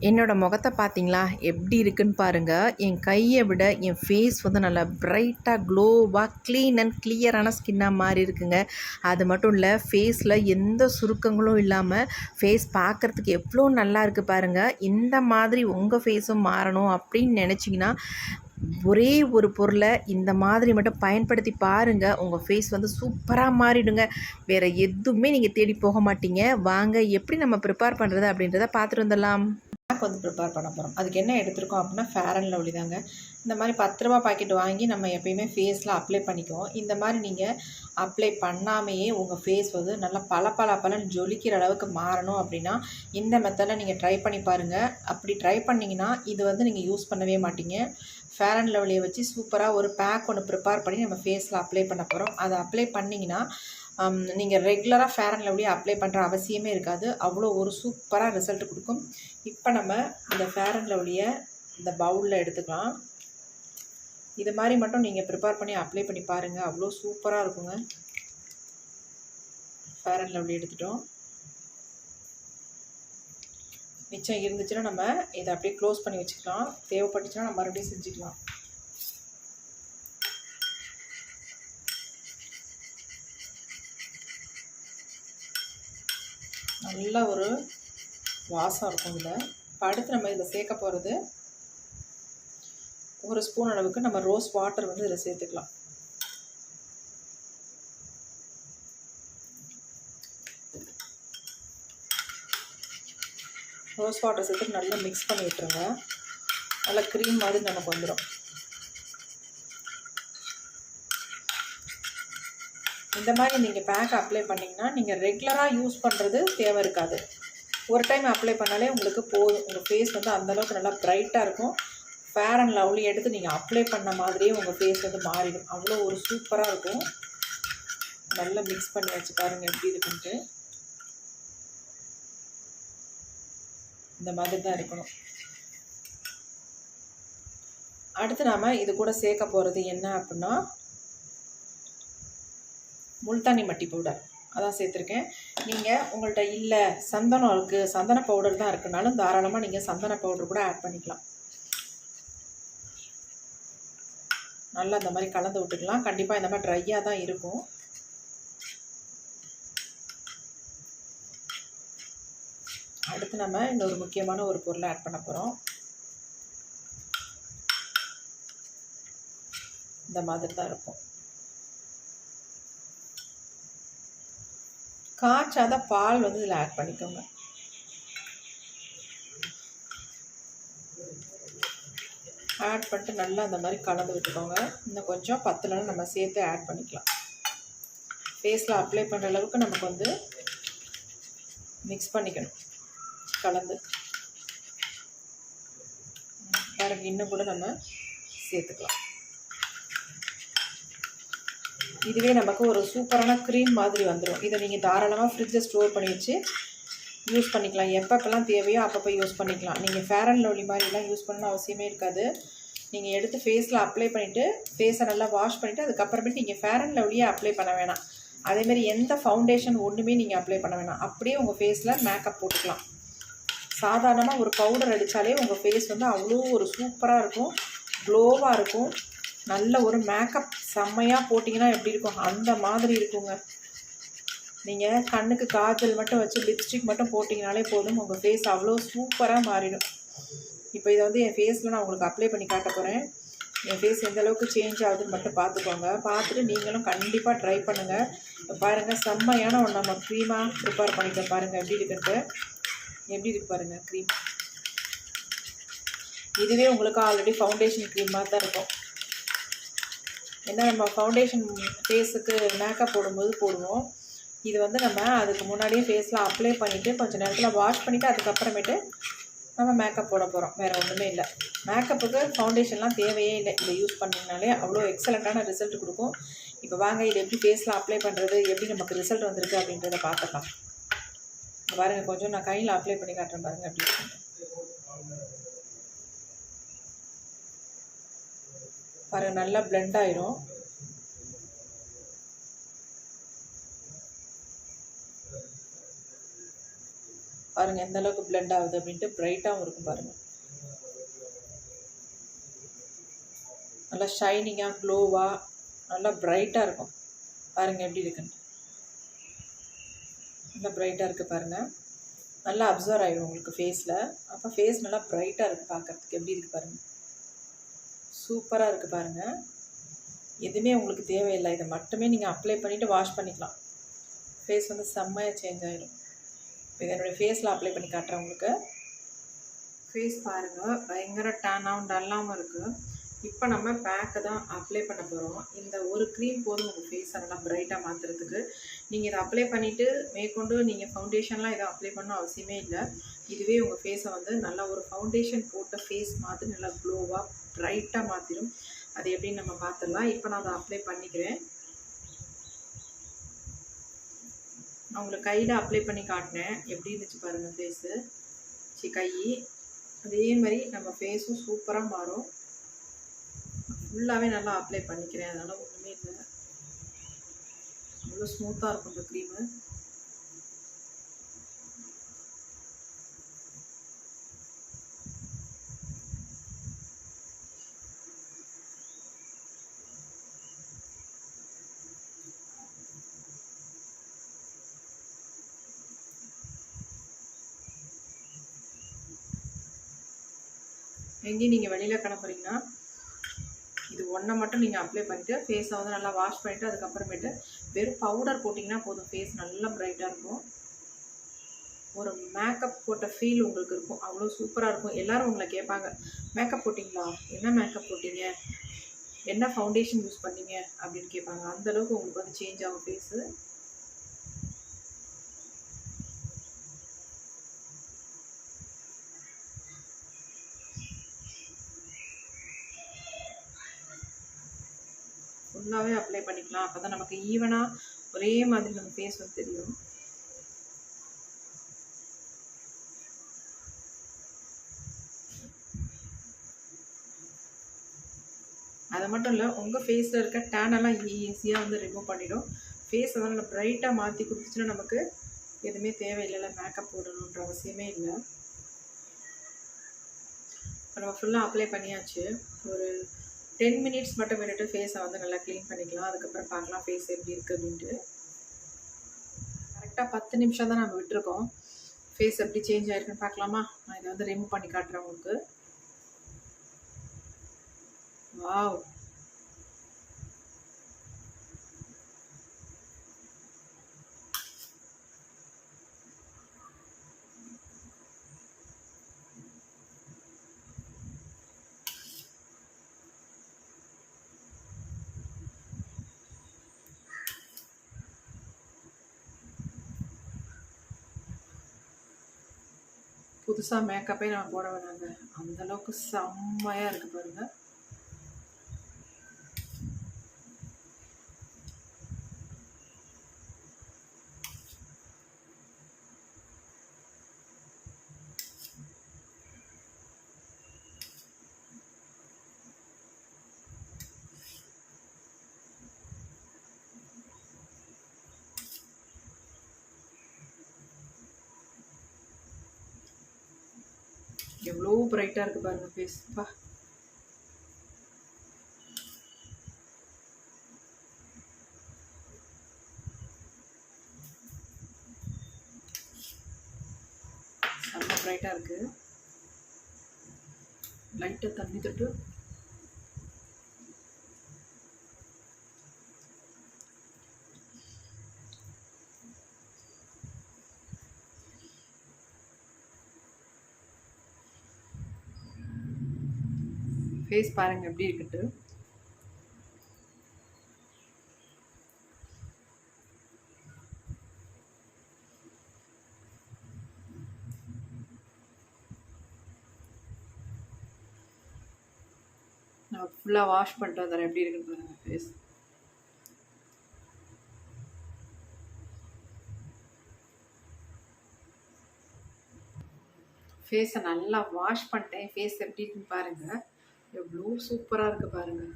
என்னோட முகத்த பார்த்தீங்களா? எப்படி இருக்குன்னு பாருங்க. என் கைய விட என் ஃபேஸ் வந்து நல்லா பிரைட்டா, க்ளோவா, கிளீன் அண்ட் கிளியரான ஸ்கின்னா மாறி இருக்குங்க. அது மட்டும் இல்ல, ஃபேஸில் எந்த சுருக்கங்களும் இல்லாம, ஃபேஸ் பார்க்கறதுக்கு எவ்வளோ நல்லா இருக்கு பாருங்க. இந்த மாதிரி உங்கள் ஃபேஸும் மாறணும் அப்படின்னு நினச்சிங்கன்னா, ஒரே ஒரு பொருளை இந்த மாதிரி மட்டும் பயன்படுத்தி பாருங்க. உங்கள் ஃபேஸ் வந்து சூப்பரா மாறிடுங்க. வேறு எதுவுமே நீங்கள் தேடி போக மாட்டீங்க. வாங்க எப்படி நம்ம ப்ரிப்பேர் பண்ணுறது அப்படின்றத பார்த்துட்டு வந்துடலாம். பேக் வந்து ப்ரிப்பேர் பண்ண போகிறோம். அதுக்கு என்ன எடுத்துருக்கோம் அப்படின்னா, ஃபேர் அண்ட் லவ்லி தாங்க. இந்த மாதிரி ₹10 பாக்கெட் வாங்கி நம்ம எப்பயுமே ஃபேஸில் அப்ளை பண்ணிக்குவோம். இந்த மாதிரி நீங்கள் அப்ளை பண்ணாமையே உங்கள் ஃபேஸ் வந்து நல்லா பளபளன்னு ஜொலிக்கிற அளவுக்கு மாறணும் அப்படின்னா, இந்த மெத்தடில் நீங்கள் ட்ரை பண்ணி பாருங்கள். அப்படி ட்ரை பண்ணிங்கன்னா இது வந்து நீங்கள் யூஸ் பண்ணவே மாட்டீங்க. ஃபேர் அண்ட் லவ்லியை வச்சு சூப்பராக ஒரு பேக் ஒன்று ப்ரிப்பேர் பண்ணி நம்ம ஃபேஸில் அப்ளை பண்ண போகிறோம். அதை அப்ளை பண்ணிங்கன்னா நீங்கள் ரெகுலராக ஃபேர் அண்ட் லவ்லி அப்ளை பண்ணுற அவசியமே இருக்காது. அவ்வளோ ஒரு சூப்பராக ரிசல்ட் கொடுக்கும். இப்போ நம்ம இந்த ஃபேர் அண்ட் லவ்லியை இந்த பவுலில் எடுத்துக்கலாம். இது மாதிரி மட்டும் நீங்கள் ப்ரிப்பேர் பண்ணி அப்ளை பண்ணி பாருங்கள். அவ்வளோ சூப்பராக இருக்குங்க. ஃபேர் அண்ட் லவ்லி எடுத்துட்டோம். மிச்சம் இருந்துச்சுன்னா நம்ம இதை அப்படியே க்ளோஸ் பண்ணி வச்சுக்கலாம். தேவைப்பட்டுச்சுன்னா நம்ம மறுபடியும் செஞ்சுக்கலாம். நல்ல ஒரு வாசம் இருக்கும் இதில். இப்போ அடுத்து நம்ம இதில் சேர்க்க போகிறது 1 ஸ்பூன் அளவுக்கு நம்ம ரோஸ் வாட்டர் வந்து இதில் சேர்த்துக்கலாம். ரோஸ் வாட்டர் சேர்த்து நல்லா மிக்ஸ் பண்ணி விட்டுருங்க. நல்லா க்ரீம் மாதிரி நமக்கு வந்துடும். இந்த மாதிரி நீங்கள் பேக் அப்ளை பண்ணிங்கன்னா நீங்கள் ரெகுலராக யூஸ் பண்ணுறது தேவை இருக்காது. ஒரு டைம் அப்ளை பண்ணாலே உங்களுக்கு போதும். உங்கள் ஃபேஸ் வந்து அந்தளவுக்கு நல்லா ப்ரைட்டாக இருக்கும். ஃபேர் அண்ட் லவ்லி எடுத்து நீங்கள் அப்ளை பண்ண மாதிரியே உங்கள் ஃபேஸ் வந்து மாறிடும். அவ்வளோ ஒரு சூப்பராக இருக்கும். நல்லா மிக்ஸ் பண்ணி வச்சு பாருங்கள் எப்படி இருக்குன்ட்டு. இந்த மாதிரி தான் இருக்கணும். அடுத்து நாம் இது கூட சேர்க்க போகிறது என்ன அப்படின்னா, முல்தானி மட்டி பவுடர் அதான் சேர்த்துருக்கேன். நீங்கள் உங்கள்கிட்ட இல்லை சந்தனம் இருக்குது, சந்தன பவுடர் தான் இருக்குனாலும் தாராளமாக நீங்கள் சந்தன பவுடர் கூட ஆட் பண்ணிக்கலாம். நல்லா இந்த மாதிரி கலந்து விட்டுக்கலாம். கண்டிப்பாக இந்த மாதிரி ட்ரையாக தான் இருக்கும். அடுத்து நம்ம இன்னொரு முக்கியமான ஒரு பொருளை ஆட் பண்ண போகிறோம். இந்த மாதிரி தான் இருக்கும். காய்ச்சாத பால் வந்து இதில் ஆட் பண்ணிக்கோங்க. ஆட் பண்ணிட்டு நல்லா அந்த மாதிரி கலந்து விட்டுக்கோங்க. இன்னும் கொஞ்சம் பத்தலைன்னு நம்ம சேர்த்து ஆட் பண்ணிக்கலாம். ஃபேஸில் அப்ளை பண்ணுற அளவுக்கு நமக்கு வந்து மிக்ஸ் பண்ணிக்கணும் கலந்து. பாருங்க, இன்னும் கூட நம்ம சேர்த்துக்கலாம். இதுவே நமக்கு ஒரு சூப்பரான க்ரீம் மாதிரி வந்துடும். இதை நீங்கள் தாராளமாக ஃப்ரிட்ஜில் ஸ்டோர் பண்ணி வச்சு யூஸ் பண்ணிக்கலாம். எப்பப்பெல்லாம் தேவையோ அப்பப்போ யூஸ் பண்ணிக்கலாம். நீங்கள் ஃபேர் அண்ட் லவ்லி மாதிரிலாம் யூஸ் பண்ணணும் அவசியமே இருக்காது. நீங்கள் எடுத்து ஃபேஸில் அப்ளை பண்ணிவிட்டு ஃபேஸை நல்லா வாஷ் பண்ணிவிட்டு அதுக்கப்புறமேட்டு நீங்கள் ஃபேர் அண்ட் லவ்லியே அப்ளை பண்ண வேணாம். அதேமாதிரி எந்த ஃபவுண்டேஷன் ஒன்றுமே நீங்கள் அப்ளை பண்ண வேணாம். அப்படியே உங்கள் ஃபேஸில் மேக்கப் போட்டுக்கலாம். சாதாரணமாக ஒரு பவுடர் அடித்தாலே உங்கள் ஃபேஸ் வந்து அவ்வளோ ஒரு சூப்பராக இருக்கும், க்ளோவாக இருக்கும். நல்ல ஒரு மேக்கப் செம்மையாக போட்டிங்கன்னா எப்படி இருக்கும் அந்த மாதிரி இருக்குங்க. நீங்கள் கண்ணுக்கு காஜல் மட்டும் வச்சு லிப்ஸ்டிக் மட்டும் போட்டிங்கனாலே போதும், உங்கள் ஃபேஸ் அவ்வளோ சூப்பராக மாறிடும். இப்போ இதை வந்து என் ஃபேஸில் நான் உங்களுக்கு அப்ளை பண்ணி காட்ட போகிறேன். என் ஃபேஸ் எந்த அளவுக்கு சேஞ்ச் ஆகுதுன்னு மட்டும் பார்த்துக்கோங்க. பார்த்துட்டு நீங்களும் கண்டிப்பாக ட்ரை பண்ணுங்கள். பாருங்கள், செம்மையான ஒன்று நம்ம க்ரீமாக ப்ரிப்பேர் பண்ணிட்டோம். பாருங்கள் எப்படி இருக்குன்ட்டு. எப்படி இருக்கு பாருங்கள் க்ரீம். இதுவே உங்களுக்கு ஆல்ரெடி ஃபவுண்டேஷன் க்ரீம் மாதிரி தான் இருக்கும். ஏன்னா நம்ம ஃபவுண்டேஷன் ஃபேஸுக்கு மேக்கப் போடும்போது போடுவோம். இது வந்து நம்ம அதுக்கு முன்னாடியே ஃபேஸில் அப்ளை பண்ணிவிட்டு கொஞ்சம் நேரத்தில் வாஷ் பண்ணிவிட்டு அதுக்கப்புறமேட்டு நம்ம மேக்கப் போட போகிறோம். வேறு ஒன்றுமே இல்லை. மேக்கப்புக்கு ஃபவுண்டேஷன்லாம் தேவையே இல்லை. இதை யூஸ் பண்ணிங்கனாலே அவ்வளோ எக்ஸலண்ட்டான ரிசல்ட் கொடுக்கும். இப்போ வாங்க இது எப்படி ஃபேஸில் அப்ளை பண்ணுறது, எப்படி நமக்கு ரிசல்ட் வந்திருக்கு அப்படின்றத பார்த்துக்கலாம். பாருங்கள், கொஞ்சம் நான் கையில் அப்ளை பண்ணி காட்டுறேன் பாருங்கள் அப்படி பாருங்கள். நல்லா பிளெண்ட் ஆயிரும். பாருங்கள் எந்த அளவுக்கு பிளெண்ட் ஆகுது அப்படின்ட்டு. பிரைட்டாகவும் இருக்கும் பாருங்கள், நல்லா ஷைனிங்காக க்ளோவாக நல்லா பிரைட்டாக இருக்கும். பாருங்கள் எப்படி இருக்குன்னு, நல்லா பிரைட்டாக இருக்குது பாருங்கள். நல்லா அப்சர்வ் ஆகிடும் உங்களுக்கு ஃபேஸில். அப்போ ஃபேஸ் நல்லா பிரைட்டாக இருக்குது பார்க்குறதுக்கு. எப்படி இருக்குது பாருங்கள், சூப்பராக இருக்குது பாருங்கள். எதுவுமே உங்களுக்கு தேவையில்லை, இதை மட்டுமே நீங்கள் அப்ளை பண்ணிவிட்டு வாஷ் பண்ணிக்கலாம். ஃபேஸ் வந்து செம்மையாக சேஞ்ச் ஆகிடும். இப்போ என்னுடைய ஃபேஸில் அப்ளை பண்ணி காட்டுறேன் உங்களுக்கு. ஃபேஸ் பாருங்கள் பயங்கர டேனாகவும் டல்லாகவும் இருக்குது. இப்போ நம்ம பேக்கை தான் அப்ளை பண்ண போகிறோம். இந்த ஒரு க்ரீம் போதும் உங்கள் ஃபேஸை நல்லா பிரைட்டாக மாற்றுறதுக்கு. நீங்கள் இதை அப்ளை பண்ணிவிட்டு மேற்கொண்டு நீங்கள் ஃபவுண்டேஷன்லாம் இதை அப்ளை பண்ண அவசியமே இல்லை. இதுவே உங்கள் ஃபேஸை வந்து நல்லா ஒரு ஃபவுண்டேஷன் போட்ட ஃபேஸ் மாதிரி நல்லா க்ளோவாக பிரைட்டாக மாற்றிடும். அது எப்படின்னு நம்ம பார்த்துடலாம். இப்போ நான் அதை அப்ளை பண்ணிக்கிறேன். நான் உங்களுக்கு கையில் அப்ளை பண்ணி காட்டினேன், எப்படி இருந்துச்சு பாருங்கள் ஃபேஸு, கை. அதே மாதிரி நம்ம ஃபேஸும் சூப்பராக மாறும். ஃபுல்லாகவே நல்லா அப்ளை பண்ணிக்கிறேன், அதனால் ஒன்றுமே இல்லை, அவ்வளோ ஸ்மூத்தாக இருக்கும் இந்த க்ரீமு. எங்கேயும் நீங்கள் வெளியில் கிளம்புறீங்கன்னா இது ஒன்றை மட்டும் நீங்கள் அப்ளை பண்ணிவிட்டு ஃபேஸை வந்து நல்லா வாஷ் பண்ணிவிட்டு அதுக்கப்புறமேட்டு வெறும் பவுடர் போட்டிங்கன்னா போதும், ஃபேஸ் நல்லா ப்ரைட்டாக இருக்கும். ஒரு மேக்கப் போட்ட ஃபீல் உங்களுக்கு இருக்கும், அவ்வளோ சூப்பராக இருக்கும். எல்லோரும் உங்களை கேட்பாங்க, மேக்கப் போட்டிங்களா, என்ன மேக்கப் போட்டிங்க, என்ன ஃபவுண்டேஷன் யூஸ் பண்ணீங்க அப்படின்னு கேட்பாங்க. அந்தளவுக்கு உங்களுக்கு வந்து சேஞ்ச் ஆகும் ஃபேஸு. ஃபுல்லாகவே அப்ளை பண்ணிக்கலாம், அப்போ தான் நமக்கு ஈவனாக ஒரே மாதிரி நம்ம ஃபேஸ் வந்து தெரியும். அது மட்டும் இல்லை, உங்கள் ஃபேஸில் இருக்க டேனெல்லாம் ஈஸியாக வந்து ரிமூவ் பண்ணிடும். ஃபேஸை வந்து நல்லா ப்ரைட்டாக மாற்றி கொடுத்துச்சுன்னா நமக்கு எதுவுமே தேவையில்லை, மேக்கப் போடணுன்ற அவசியமே இல்லை. இப்போ நம்ம ஃபுல்லாக அப்ளை பண்ணியாச்சு. ஒரு 10 மினிட்ஸ் மட்டும் விட்டுட்டு ஃபேஸை வந்து நல்லா க்ளீன் பண்ணிக்கலாம். அதுக்கப்புறம் பார்க்கலாம் ஃபேஸ் எப்படி இருக்குது அப்படின்ட்டு. கரெக்டாக 10 நிமிஷம் தான் நம்ம விட்டுருக்கோம். ஃபேஸ் எப்படி சேஞ்ச் ஆகிருக்குன்னு பார்க்கலாமா? நான் இதை வந்து ரிமூவ் பண்ணி காட்டுறேன் உங்களுக்கு. வாவ், புதுசாக மேக்கப்பே நான் போட வேணாங்க, அந்தளவுக்கு செம்மையாக இருக்குது பாருங்கள். எவ்வளோ பிரைட்டாக இருக்குது பாருங்கள் ஃபேஸ். பா, செம்ம பிரைட்டாக இருக்குது. லைட்டாக தண்ணி தொட்டு ஃபேஸ் பாருங்கள் எப்படி இருக்குட்டு. நான் ஃபுல்லாக வாஷ் பண்ணிட்டு வந்துடுறேன், எப்படி இருக்குன்னு பாருங்கள் ஃபேஸ். ஃபேஸை நல்லா வாஷ் பண்ணிட்டேன். ஃபேஸ் எப்படி இருக்குன்னு பாருங்கள், எவ்வளோ சூப்பராக இருக்குது பாருங்கள்.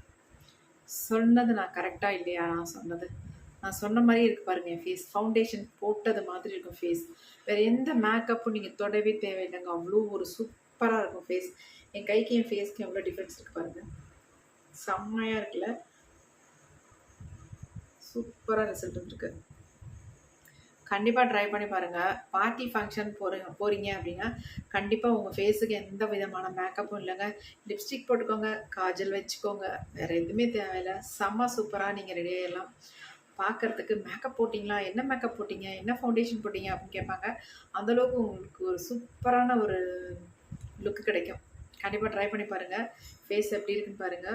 சொன்னது நான் கரெக்டாக இல்லையா? நான் சொன்னது நான் சொன்ன மாரியே இருக்கு பாருங்க என் ஃபேஸ். ஃபவுண்டேஷன் போட்டது மாதிரி இருக்கும் ஃபேஸ். வேற எந்த மேக்கப்பும் நீங்க தொடவே தேவையில்லங்க. அவ்ளோ ஒரு சூப்பரா இருக்கும் ஃபேஸ். என் கைக்கு என் ஃபேஸ்க்கு எவ்வளோ டிஃபரன்ஸ் இருக்கு பாருங்க. செம்மையா இருக்குல்ல? சூப்பரா ரிசல்ட் வந்திருக்கு. கண்டிப்பா ட்ரை பண்ணி பாருங்க. பார்ட்டி ஃபங்ஷன் போறீங்க அப்படின்னா, கண்டிப்பா உங்க ஃபேஸுக்கு எந்த விதமான மேக்கப்பும் இல்லங்க. லிப்ஸ்டிக் போட்டுக்கோங்க, காஜல் வச்சுக்கோங்க. வேற எதுவுமே தேவையில்ல. செம்ம சூப்பரா நீங்க ரெடி ஆயிடலாம். பார்க்கறதுக்கு மேக்கப் போட்டீங்களா? என்ன மேக்கப் போட்டீங்க? என்ன ஃபவுண்டேஷன் போட்டீங்க? அப்படின்னு கேட்பாங்க. அந்த அளவுக்கு உங்களுக்கு ஒரு சூப்பரான ஒரு லுக் கிடைக்கும். கண்டிப்பா ட்ரை பண்ணி பாருங்க. ஃபேஸ் எப்படி இருக்குன்னு பாருங்க.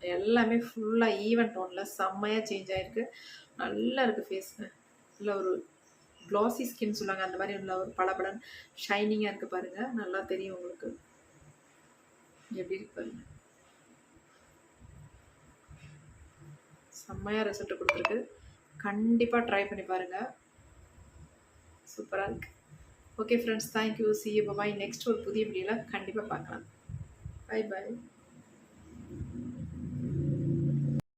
எல்லாமே ஃபுல்லா ஈவன் டோன்ல செம்மையா சேஞ்ச் ஆயிருக்கு. நல்லா இருக்கு ஃபேஸ்ங்க. நல்ல ஒரு க்ளாஸி ஸ்கின் சொல்லுவாங்க. அந்த மாரி உள்ள ஒரு பளபளன்னு ஷைனிங்கா இருக்கு பாருங்க. நல்லா தெரியும் உங்களுக்கு. எப்படி இருக்கு பாருங்க. செம்மையா ரிசல்ட் குடுத்துருக்கு. கண்டிப்பா ட்ரை பண்ணி பாருங்க. சூப்பரா இருக்கு. Okay friends, thank you. See you. Bye. Next ஒரு புதிய வீடியோல கண்டிப்பா பார்க்கலாம். Bye by.